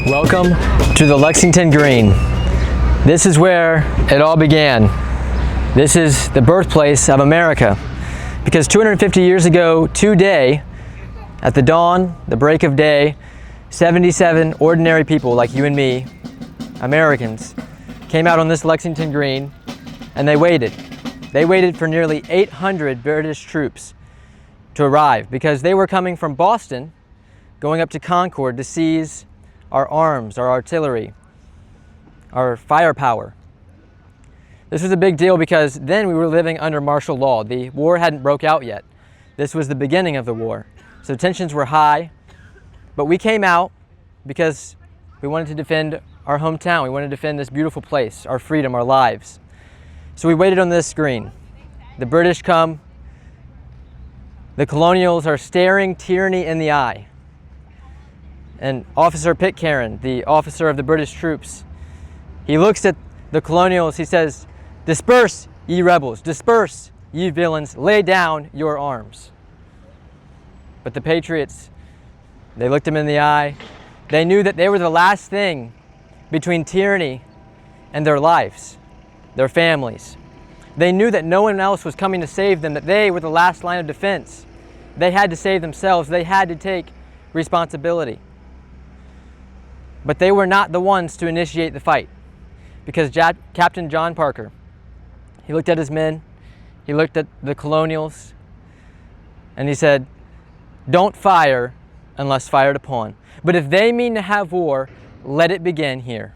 Welcome to the Lexington Green. This is where it all began. This is the birthplace of America. Because 250 years ago today, at the dawn, the break of day, 77 ordinary people like you and me, Americans, came out on this Lexington Green and they waited. They waited for nearly 800 British troops to arrive because they were coming from Boston, going up to Concord to seize our arms, our artillery, our firepower. This was a big deal because then we were living under martial law. The war hadn't broke out yet. This was the beginning of the war. So tensions were high, but we came out because we wanted to defend our hometown. We wanted to defend this beautiful place, our freedom, our lives. So we waited on this green. The British come. The colonials are staring tyranny in the eye. And Officer Pitcairn, the officer of the British troops, he looks at the colonials, he says, "Disperse, ye rebels, disperse, ye villains, lay down your arms." But the patriots, they looked him in the eye. They knew that they were the last thing between tyranny and their lives, their families. They knew that no one else was coming to save them, that they were the last line of defense. They had to save themselves. They had to take responsibility. But they were not the ones to initiate the fight, because Captain John Parker, he looked at his men, he looked at the colonials, and he said, "Don't fire unless fired upon. But if they mean to have war, let it begin here."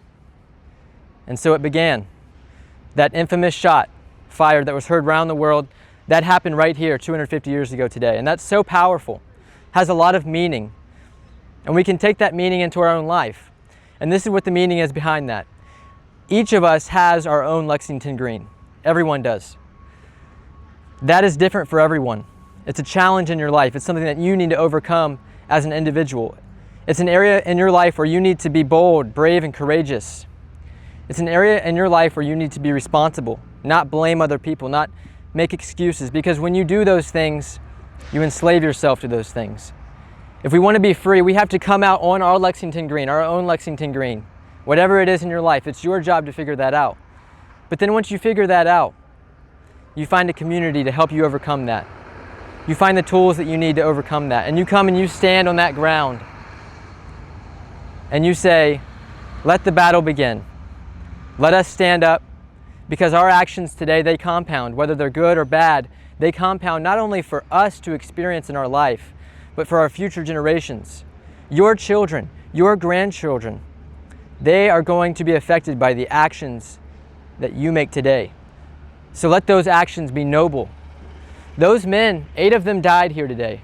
And so it began. That infamous shot fired that was heard around the world, that happened right here 250 years ago today. And that's so powerful, has a lot of meaning. And we can take that meaning into our own life. And this is what the meaning is behind that. Each of us has our own Lexington Green. Everyone does. That is different for everyone. It's a challenge in your life. It's something that you need to overcome as an individual. It's an area in your life where you need to be bold, brave, and courageous. It's an area in your life where you need to be responsible, not blame other people, not make excuses, because when you do those things, you enslave yourself to those things. If we want to be free, we have to come out on our Lexington Green, our own Lexington Green. Whatever it is in your life, it's your job to figure that out. But then once you figure that out, you find a community to help you overcome that. You find the tools that you need to overcome that. And you come and you stand on that ground and you say, "Let the battle begin. Let us stand up," because our actions today, they compound, whether they're good or bad. They compound not only for us to experience in our life, but for our future generations. Your children, your grandchildren, they are going to be affected by the actions that you make today. So let those actions be noble. Those men, 8 of them died here today,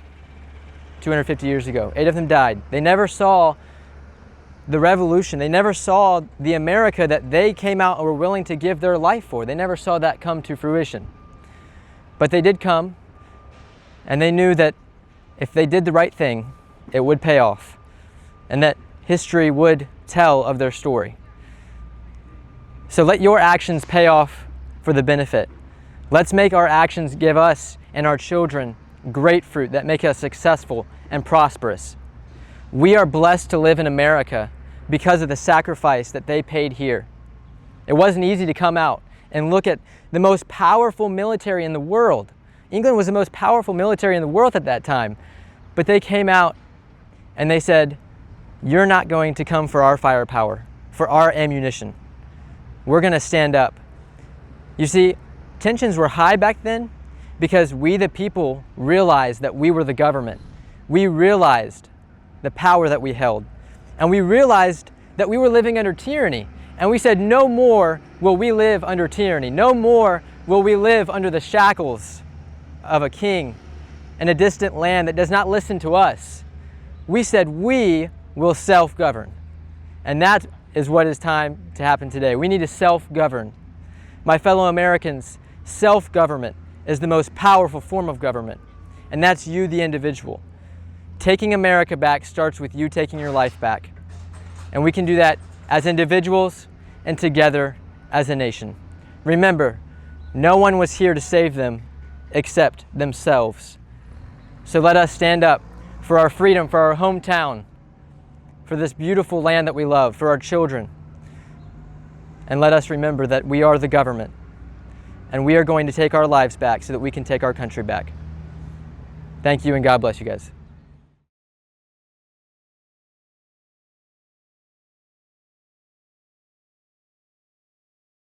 250 years ago. 8 of them died. They never saw the revolution. They never saw the America that they came out and were willing to give their life for. They never saw that come to fruition. But they did come, and they knew that if they did the right thing, it would pay off, and that history would tell of their story. So let your actions pay off for the benefit. Let's make our actions give us and our children great fruit that make us successful and prosperous. We are blessed to live in America because of the sacrifice that they paid here. It wasn't easy to come out and look at the most powerful military in the world. England was the most powerful military in the world at that time. But they came out and they said, "You're not going to come for our firepower, for our ammunition. We're going to stand up." You see, tensions were high back then because we, the people, realized that we were the government. We realized the power that we held. And we realized that we were living under tyranny. And we said, no more will we live under tyranny. No more will we live under the shackles of a king in a distant land that does not listen to us. We said we will self-govern. And that is what is time to happen today. We need to self-govern. My fellow Americans, self-government is the most powerful form of government. And that's you, the individual. Taking America back starts with you taking your life back. And we can do that as individuals and together as a nation. Remember, no one was here to save them except themselves. So let us stand up for our freedom, for our hometown, for this beautiful land that we love, for our children. And let us remember that we are the government, and we are going to take our lives back so that we can take our country back. Thank you, and God bless you guys.